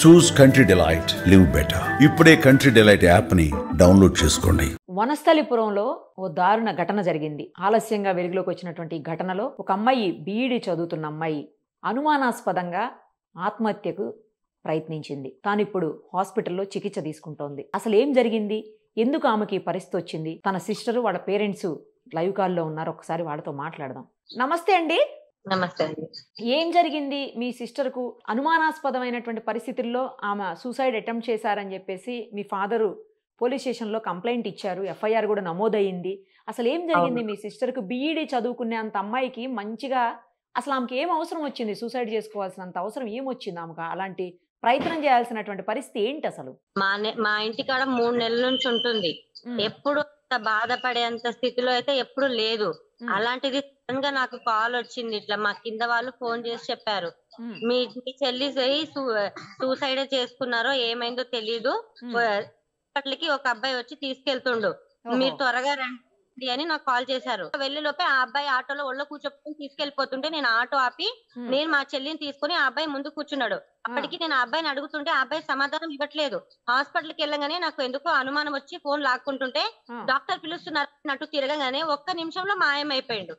చూస్ country delight, live better. ఇప్పుడే country delight app ని download చేసుకోండి. వనస్థలిపురంలో ఓ దారుణ ఘటన జరిగింది. ఆలస్యంగా వెలుగులోకి వచ్చినటువంటి ఈ ఘటనలో ఒక అమ్మాయి బీఈడీ చదువుతున్న అమ్మాయి అనుమానాస్పదంగా ఆత్మహత్యకు ప్రయత్నించింది. తానిప్పుడు హాస్పిటల్లో చికిత్స తీసుకుంటోంది. అసలు ఏం జరిగింది, ఎందుకు ఆమెకి ఈ పరిస్థితి వచ్చింది, తన సిస్టరు వాళ్ళ పేరెంట్స్ లైవ్ కాల్లో ఉన్నారు. ఒకసారి వాళ్ళతో మాట్లాడదాం. నమస్తే అండి. నమస్తే అండి. ఏం జరిగింది? మీ సిస్టర్కు అనుమానాస్పదమైనటువంటి పరిస్థితుల్లో ఆమె సూసైడ్ అటెంప్ట్ చేశారని చెప్పేసి మీ ఫాదరు పోలీస్ స్టేషన్లో కంప్లైంట్ ఇచ్చారు. ఎఫ్ఐఆర్ కూడా నమోదయ్యింది. అసలు ఏం జరిగింది? మీ సిస్టర్కు బీఈడీ చదువుకునే అంత అమ్మాయికి మంచిగా అసలు ఆమెకి ఏం అవసరం వచ్చింది? సూసైడ్ చేసుకోవాల్సినంత అవసరం ఏమొచ్చింది ఆమెకు? అలాంటి ప్రయత్నం చేయాల్సినటువంటి పరిస్థితి ఏంటి అసలు? మా ఇంటికాడ 3 నెలల నుంచి ఉంటుంది. ఎప్పుడు బాధపడేంత స్థితిలో అయితే ఎప్పుడు లేదు. అలాంటిది సడన్ గా నాకు కాల్ వచ్చింది. ఇట్లా మా కింద వాళ్ళు ఫోన్ చేసి చెప్పారు, మీ చెల్లి సూసైడ్ చేసుకున్నారో ఏమైందో తెలీదు, హాస్పిటల్కి ఒక అబ్బాయి వచ్చి తీసుకెళ్తుండు, మీరు త్వరగా రండి అని నాకు కాల్ చేశారు. వెళ్లి లోపే ఆ అబ్బాయి ఆటోలో ఒళ్ళో కూర్చొని తీసుకెళ్లిపోతుంటే నేను ఆటో ఆపి నేను మా చెల్లిని తీసుకుని ఆ అబ్బాయి ముందు కూర్చున్నాడు. అప్పటికి నేను ఆ అబ్బాయిని అడుగుతుంటే ఆ అబ్బాయి సమాధానం ఇవ్వట్లేదు. హాస్పిటల్కి వెళ్ళగానే నాకు ఎందుకో అనుమానం వచ్చి ఫోన్ లాక్కుంటుంటే డాక్టర్ పిలుస్తున్నట్టు తిరగగానే ఒక్క నిమిషంలో మాయమైపోయిండు.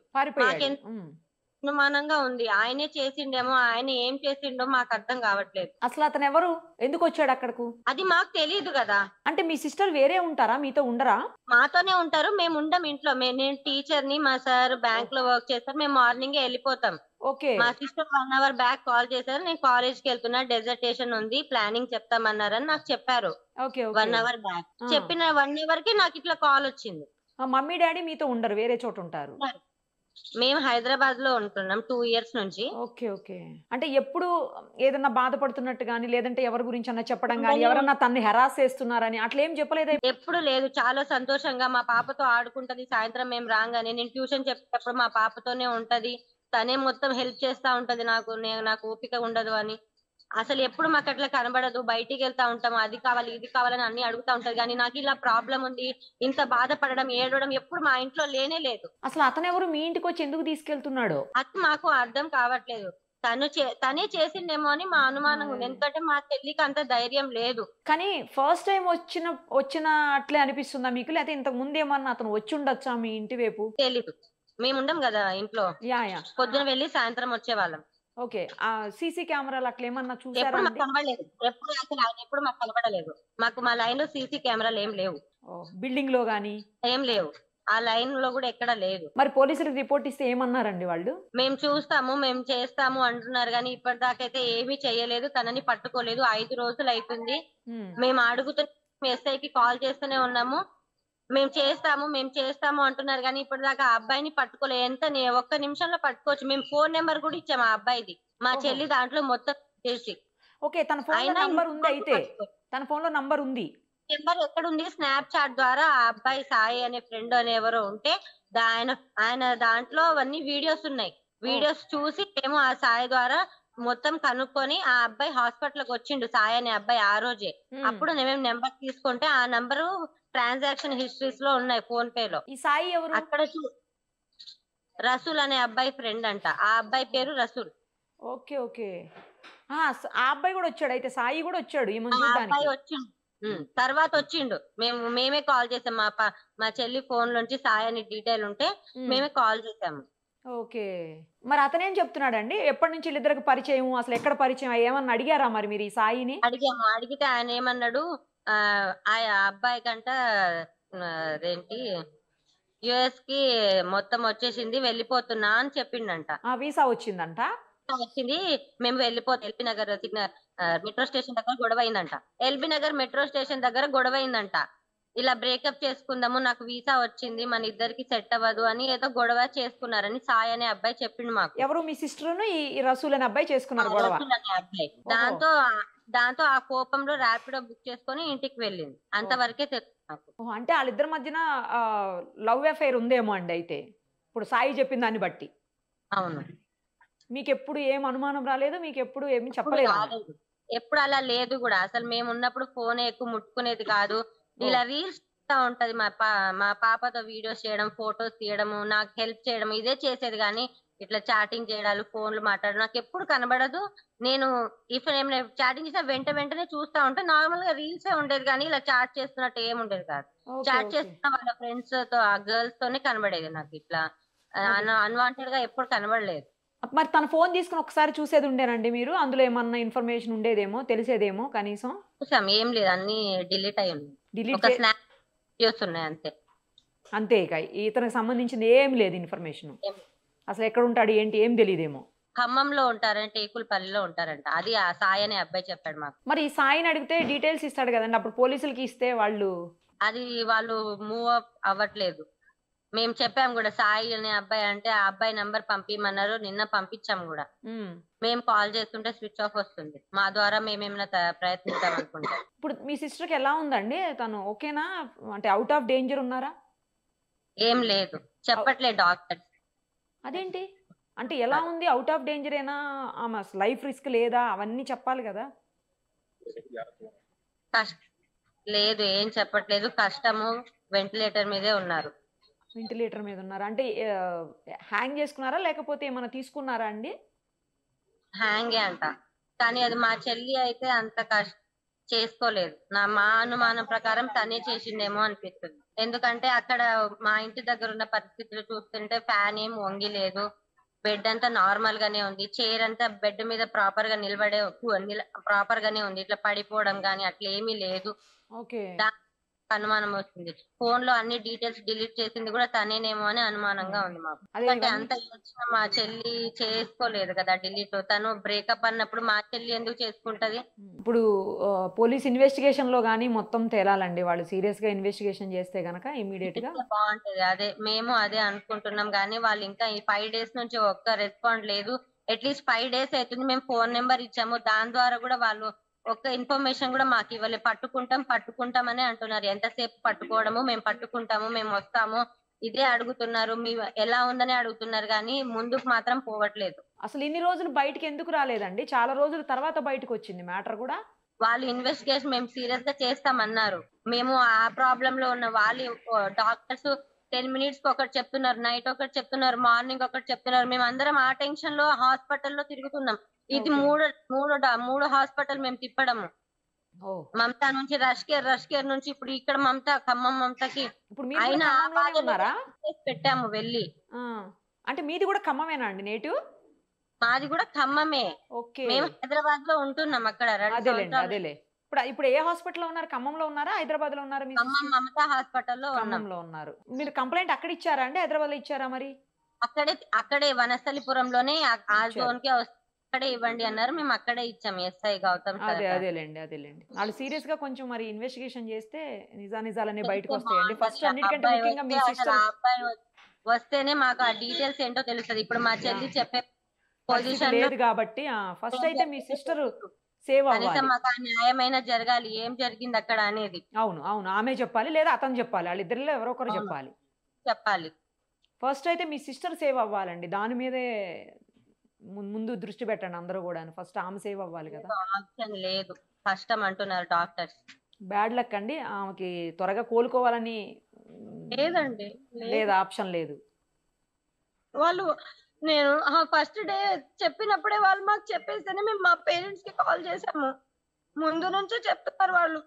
అనుమానంగా ఉంది. ఆయనే చేసిండేమో, ఆయన ఏం చేసిండో మాకు అర్థం కావట్లేదు. అసలు అతను ఎవరు, ఎందుకు వచ్చాడు అక్కడకు? అది మాకు తెలియదు కదా. అంటే మీ సిస్టర్ వేరే ఉంటారా, మీతో ఉండరా? మాతోనే ఉంటారు, మేము ఉండం ఇంట్లో. నేను టీచర్ ని, మా సార్ బ్యాంక్ లో వర్క్ చేస్తారు. మేము మార్నింగ్ వెళ్ళిపోతాం. ఓకే. మా సిస్టర్ 1 అవర్ బ్యాక్ కాల్ చేశారు, నేను కాలేజ్ కి వెళ్తున్నా, డెజర్టేషన్ ఉంది, ప్లానింగ్ చెప్తామన్నారని నాకు చెప్పారు. 1 అవర్ బ్యాక్ చెప్పిన 1 అవర్ కి నాకు ఇట్లా కాల్ వచ్చింది. మమ్మీ డాడీ మీతో ఉండరు, వేరే చోట ఉంటారు? మేము హైదరాబాద్ లో ఉంటున్నాం 2 ఇయర్స్ నుంచి. Okay okay. అంటే ఎప్పుడు ఏదన్నా బాధపడుతున్నట్టు గానీ, లేదంటే ఎవరి గురించి అన్నా చెప్పడం గానీ, ఎవరన్నా తన్ని హెరాస్ చేస్తున్నారని అట్లా ఏం చెప్పలేదు? ఎప్పుడు లేదు. చాలా సంతోషంగా మా పాపతో ఆడుకుంటది. సాయంత్రం మేము రాగానే నేను ట్యూషన్ చెప్పేటప్పుడు మా పాపతోనే ఉంటది. తనే మొత్తం హెల్ప్ చేస్తా ఉంటది నాకు. నాకు ఓపిక ఉండదు అని అసలు ఎప్పుడు మాకు అట్లా కనబడదు. బయటికి వెళ్తా ఉంటాము, అది కావాలి ఇది కావాలని అన్ని అడుగుతా ఉంటది. కానీ నాకు ఇలా ప్రాబ్లం ఉంది, ఇంత బాధపడడం, ఏడవడం ఎప్పుడు మా ఇంట్లో లేనే లేదు. అసలు అతను ఎవరు, మీ ఇంటికి వచ్చి ఎందుకు తీసుకెళ్తున్నాడు? అది మాకు అర్థం కావట్లేదు. తనే చేసిండేమో అని మా అనుమానం ఉంది. ఎందుకంటే మా చెల్లికి అంత ధైర్యం లేదు. కానీ ఫస్ట్ టైం వచ్చిన అట్లే అనిపిస్తుందా మీకు, లేకపోతే ఇంతకు ముందు ఏమన్నా అతను వచ్చి ఉండొచ్చా మీ ఇంటి వైపు? తెలీదు, మేము ఉండం కదా ఇంట్లో. పొద్దున వెళ్ళి సాయంత్రం వచ్చేవాళ్ళం. ఓకే. ఆ సీసీ కెమెరాలు అట్లా ఏమన్నా చూసారా? ఎప్పుడు మాకు కనబడలేదు. ఎప్పుడు మాకు కనబడలేదు. మా లైన్ లో సీసీ కెమెరాలు ఏం లేవు. బిల్డింగ్ లో గానీ ఏం లేవు. ఆ లైన్ లో కూడా ఎక్కడ లేదు. మరి పోలీసులకు రిపోర్ట్ ఇస్తే ఏమన్నారండి వాళ్ళు? మేము చూస్తాము, మేము చేస్తాము అంటున్నారు, కానీ ఇప్పటిదాకైతే ఏమీ చెయ్యలేదు. తనని పట్టుకోలేదు. 5 రోజులు అవుతుంది. మేము అడుగుతున్న ఎస్ఐకి కాల్ చేస్తూనే ఉన్నాము, మేము చేస్తాము అంటున్నారు, కానీ ఇప్పటిదాకా ఆ అబ్బాయిని పట్టుకోలేదు. ఒక్క నిమిషంలో పట్టుకోవచ్చు. మేము ఫోన్ నెంబర్ కూడా ఇచ్చాము ఆ అబ్బాయిది, మా చెల్లి దాంట్లో మొత్తం చేసి. ఓకే. తన ఫోన్ లో నంబర్ ఉంది? అయితే తన ఫోన్ లో నంబర్ ఉంది. నెంబర్ ఎక్కడుంది? స్నాప్ చాట్ ద్వారా ఆ అబ్బాయి సాయి అనే ఫ్రెండ్ అనే ఎవరో ఉంటే ఆయన దాంట్లో అవన్నీ వీడియోస్ ఉన్నాయి. వీడియోస్ చూసి మేము ఆ సాయి ద్వారా మొత్తం కనుక్కొని ఆ అబ్బాయి హాస్పిటల్కి వచ్చిండు, సాయి అనే అబ్బాయి ఆ రోజే. అప్పుడు మేము నెంబర్ తీసుకుంటే ఆ నంబరు ట్రాన్సాక్షన్ హిస్టరీస్ లో ఉన్నాయి ఫోన్ పే లో. ఈ సాయి ఎవరు? అక్కడ రసూల్ అనే అబ్బాయి ఫ్రెండ్ అంట. ఆ అబ్బాయి పేరు రసూల్. Okay okay. ఆ అబ్బాయి కూడా వచ్చాడు, అయితే సాయి కూడా వచ్చాడు అబ్బాయి వచ్చిండు. తర్వాత వచ్చిండు. మేమే కాల్ చేసాం. మా చెల్లి ఫోన్ నుంచి సాయి అని డీటెయిల్ ఉంటే మేమే కాల్ చేసాము. ఓకే. మరి అతనేం చెప్తున్నాడండి? ఎప్పటి నుంచి వీళ్ళిద్దరికి పరిచయం, అసలు ఎక్కడ పరిచయం, ఏమన్నా అడిగారా మరి మీరు ఈ సాయిని? అడిగాము. అడిగితే ఆయన ఏమన్నాడు, ఆ అబ్బాయి కంట అదేంటి యుఎస్ కి మొత్తం వచ్చేసింది, వెళ్ళిపోతున్నా అని చెప్పిండంట. వీసా వచ్చిందంట. వచ్చింది, మేము వెళ్ళిపోతాం. ఎల్బీ నగర్ మెట్రో స్టేషన్ దగ్గర గొడవ అయిందంట. ఎల్బీ నగర్ మెట్రో స్టేషన్ దగ్గర గొడవ అయిందంట. ఇలా బ్రేకప్ చేసుకుందాము, నాకు వీసా వచ్చింది, మన ఇద్దరికి సెట్ అవ్వదు అని ఏదో గొడవ చేసుకున్నారని సాయి అనే అబ్బాయి చెప్పిండు మాకు. ఎవరు? మీ సిస్టర్ ఈ రసూల్ అనే అబ్బాయి చేసుకున్నారు గొడవ? అబ్బాయి దాంతో ఆ కోపంలో ర్యాపిడో బుక్ చేసుకొని ఇంటికి వెళ్ళింది. అంతవరకే తెలుసు నాకు. అంటే వాళ్ళిద్దరి మధ్యన లవ్ అఫైర్ ఉందేమో అండి అయితే, ఇప్పుడు సాయి చెప్పిన దాన్ని బట్టి. అవును. మీకు ఎప్పుడు ఏం అనుమానం రాలేదు? మీకు ఎప్పుడు ఏమి చెప్పలేదు? ఎప్పుడు అలా లేదు కూడా. అసలు మేము ఉన్నప్పుడు ఫోన్ ఎక్కువ ముట్టుకునేది కాదు. ఇలా రీల్స్ ఉంటది, మా పాపతో వీడియోస్ చేయడం, ఫోటోస్ తీయడము, నాకు హెల్ప్ చేయడం, ఇదే చేసేది. కానీ ఇట్లా చాటింగ్ చేయడాలు, ఫోన్లు మాట్లాడడం నాకు ఎప్పుడు కనబడదు. నేను ఏమైనా చాటింగ్ చేసినా వెంటనే చూస్తా ఉంటే నార్మల్ గా రీల్సే ఉండేది కానీ ఇలా చాట్ చేస్తున్నట్టు ఏమి ఉండేది కాదు. ఓకే చాట్ ఓకే చేస్తున్న వాళ్ళ ఫ్రెండ్స్ తో ఆ గర్ల్స్ తోనే కనబడేది నాకు. ఇట్లా ఓకే. అన్వాంటెడ్ గా ఎప్పుడు కనబడలేదు. మరి తన ఫోన్ తీసుకుని ఒకసారి చూసేది ఉండేనండి మీరు? అందులో ఏమన్నా ఇన్ఫర్మేషన్ ఉండేదేమో, తెలిసేదేమో కనీసం. చూసాం, ఏం లేదు, అన్ని డిలీట్ అయి ఉన్నాయి. డిలీట్ ఒక స్నాప్ వీడియోస్ ఉన్నాయి అంతే. అంతే, ఇక ఇతనికి సంబంధించింది ఏం లేదు ఇన్ఫర్మేషన్. ఏం- అసలు ఎక్కడ ఉంటాడు ఏంటి ఏం తెలియదేమో. ఖమ్మంలో ఉంటారంట, టేకులపల్లిలో ఉంటారంట. అది ఆ సాయి అనే అబ్బాయి చెప్పాడు మాకు. మరి ఈ సాయిని అడిగితే డీటెయిల్స్ ఇస్తాడు కదండి, అప్పుడు పోలీసులకి ఇస్తే వాళ్ళు. అది వాళ్ళు మూవ్ అప్ అవ్వట్లేదు. మేము చెప్పాం కూడా సాయి అనే అబ్బాయి అంటే, ఆ అబ్బాయి నంబర్ పంపిమన్నారు, నిన్న పంపించాం కూడా. ఉమ్. మేము కాల్ చేస్తుంటే స్విచ్ ఆఫ్ వస్తుంది. మా ద్వారా మేమేమైనా ప్రయత్నిద్దాం అనుకుంటాం. ఇప్పుడు మీ సిస్టర్కి ఎలా ఉందండి? తను ఓకేనా? అంటే అవుట్ ఆఫ్ డేంజర్ ఉన్నారా? ఏం లేదు, చెప్పట్లేదు డాక్టర్. అదేంటి అంటే ఎలా ఉంది? అవుట్ ఆఫ్ డేంజరేనా? ఆమె లైఫ్ రిస్క్ లేదా? అవన్నీ చెప్పాలి కదా. లేదు, ఏం చెప్పట్లేదు. కష్టము, వెంటిలేటర్ మీదే ఉన్నారు. వెంటిలేటర్ మీద ఉన్నారా? అంటే హ్యాంగ్ చేసుకున్నారా లేకపోతే ఏమైనా తీసుకున్నారా అండి? హ్యాంగే అంట, కానీ అది మా చెల్లి అయితే అంత చేసుకోలేదు. మా అనుమానం ప్రకారం తనే చేసిండేమో అనిపిస్తుంది. ఎందుకంటే అక్కడ మా ఇంటి దగ్గర ఉన్న పరిస్థితులు చూస్తుంటే ఫ్యాన్ ఏం వంగి లేదు, బెడ్ అంతా నార్మల్ గానే ఉంది, చైర్ అంతా బెడ్ మీద ప్రాపర్ గా ప్రాపర్ గానే ఉంది. ఇట్లా పడిపోవడం గానీ అట్లా ఏమీ లేదు. ఓకే. అనుమానం వస్తుంది. ఫోన్ లో అన్ని డీటెయిల్స్ డిలీట్ చేసింది కూడా తనేనేమో అని అనుమానంగా ఉంది మాకు. ఎందుకంటే అంత వచ్చిన మా చెల్లి చేసుకోలేదు కదా డిలీట్. తను బ్రేకప్ అన్నప్పుడు మా చెల్లి ఎందుకు చేసుకుంటది? ఇప్పుడు పోలీస్ ఇన్వెస్టిగేషన్ లో గానీ మొత్తం తేలాలండి. వాళ్ళు సీరియస్ గా ఇన్వెస్టిగేషన్ చేస్తే గనక ఇమీడియట్ గా బాగుంటది. మేము అదే అనుకుంటున్నాం కానీ వాళ్ళు ఇంకా ఈ 5 days నుంచి ఒక్క రెస్పాండ్ లేదు. అట్లీస్ట్ 5 days అవుతుంది. మేము ఫోన్ నెంబర్ ఇచ్చాము, దాని ద్వారా కూడా వాళ్ళు ఒక్క ఇన్ఫర్మేషన్ కూడా మాకు ఇవ్వలే. పట్టుకుంటామని అంటున్నారు. ఎంతసేపు పట్టుకోవడము, మేము పట్టుకుంటాము, మేము వస్తాము, ఇదే అడుగుతున్నారు. మీ ఎలా ఉందని అడుగుతున్నారు కానీ ముందుకు మాత్రం పోవట్లేదు. అసలు ఇన్ని రోజులు బయటకి ఎందుకు రాలేదండి? చాలా రోజుల తర్వాత బయటకు వచ్చింది మ్యాటర్ కూడా. వాళ్ళు ఇన్వెస్టిగేషన్ మేము సీరియస్ గా చేస్తామన్నారు. మేము ఆ ప్రాబ్లం లో ఉన్న వాళ్ళు డాక్టర్స్ 10 minutes కి ఒకటి చెప్తున్నారు, నైట్ ఒకటి చెప్తున్నారు, మార్నింగ్ ఒకటి చెప్తున్నారు. మేము అందరం ఆ టెన్షన్ లో హాస్పిటల్లో తిరుగుతున్నాం. ఇది మూడు హాస్పిటల్ మేము తిప్పడము. మమతా నుంచి రష్ కేర్ నుంచి ఇప్పుడు ఇక్కడ ఖమ్మం మమతకి అయినా పెట్టాము వెళ్ళి. అంటే మీది కూడా ఖమ్మమేనా అండి నేటివ్? మాది కూడా ఖమ్మమే. ఓకే. మేము హైదరాబాద్ లో ఉంటున్నాం అక్కడ. అదేలే. ఇప్పుడు ఏ హాస్పిటల్ లో ఉన్నారు? ఖమ్మంలో ఉన్నారా హైదరాబాద్ లో ఉన్నారా? ఖమ్మం మమతా హాస్పిటల్లో ఖమ్మంలో ఉన్నారు. మీరు కంప్లైంట్ అక్కడ ఇచ్చారా అండి హైదరాబాద్ లో ఇచ్చారా? మరి అక్కడే వనస్థలిపురంలోనే ఆ జోన్ కి అక్కడే ఇవ్వండి అన్నారు. మేము అక్కడే ఇచ్చాం ఎస్ఐ గౌతమ్. అదేలేండి. వాళ్ళు సీరియస్ గా కొంచెం మరి ఇన్వెస్టిగేషన్ చేస్తే నిజాలనే బయటకు వస్తాయండి. ఫస్ట్ అన్నిటికంటే ముఖ్యంగా మీ సిస్టర్ వస్తేనే మాకు ఆ డీటెయిల్స్ ఏంటో తెలుస్తుంది. ఇప్పుడు మా చెల్లి చెప్పే పొజిషన్ లేదు కాబట్టి ఫస్ట్ అయితే మీ సిస్టర్ సేవ్ అవ్వాలి. మాకు న్యాయమైన జరగాలి, ఏం జరిగింది అక్కడ అనేది. అవును ఆమె చెప్పాలి లేదా అతను చెప్పాలి, వాళ్ళిద్దరిలో ఎవరో ఒకరు చెప్పాలి. ఫస్ట్ అయితే మీ సిస్టర్ సేవ్ అవ్వాలండి. దాని మీదే ముందు దృష్టి పెట్టండి అందరూ కూడా. ఫస్ట్ ఆమె సేవ్ అవ్వాలి కదా. ఆప్షన్ లేదు, కష్టం అంటున్నారు డాక్టర్స్. బ్యాడ్ లక్ అండి. ఆమెకి త్వరగా కోలుకోవాలని లేదండి, లేదు, ఆప్షన్ లేదు. వాళ్ళు నేను ఫస్ట్ డే చెప్పినప్పుడే వాళ్ళు మాకు చెప్పేస్తేనే మేము మా పేరెంట్స్ కి కాల్ చేసాము. ముందు నుంచే చెప్తున్నారు వాళ్ళు.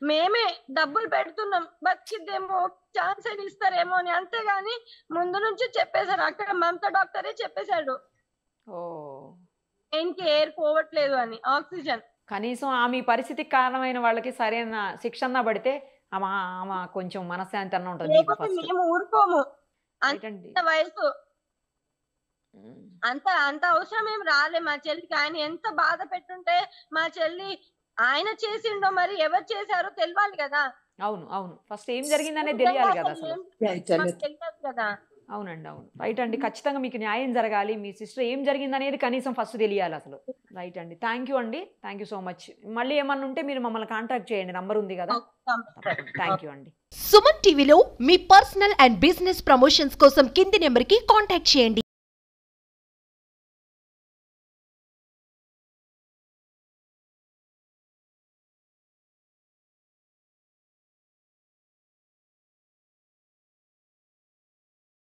మేమే డబ్బులు పెడుతున్నాం, బతికిద్దేమో, ఛాన్స్ అని ఇస్తారేమో అని. అంతేగాని ముందు నుంచి చెప్పేశారు. అక్కడ మమతా డాక్టరే చెప్పేశాడు ఇంక ఎయిర్ పోవట్లేదు అని, ఆక్సిజన్. కనీసం ఆమె పరిస్థితికి కారణమైన వాళ్ళకి సరైన శిక్షణ పడితే ఆమె కొంచెం మనశ్శాంతి అన్న ఉంటుంది. మేము ఊరుకోము. అంత వయసు అంత అవసరం ఏం రాలే మా చెల్లికి. ఆయన ఎంత బాధ పెట్టుంటే మా చెల్లి ఆయన చేసిండో మరి ఎవరు చేశారో తెలియాలి కదా. అవును ఫస్ట్ ఏం జరిగిందనేది తెలియాలి కదా అసలు. తెలియదు కదా. అవునండి. రైట్ అండి. ఖచ్చితంగా మీకు న్యాయం జరగాలి. మీ సిస్టర్ ఏం జరిగిందనేది కనీసం ఫస్ట్ తెలియాలి అసలు. రైట్ అండి. Thank you so much. మళ్ళీ ఏమన్నా ఉంటే మీరు మమ్మల్ని కాంటాక్ట్ చేయండి, నంబర్ ఉంది కదా. థ్యాంక్ యూ అండి. సుమన్ టీవీలో మీ పర్సనల్ అండ్ బిజినెస్ ప్రమోషన్స్ కోసం కింది నెంబర్కి కాంటాక్ట్ చేయండి.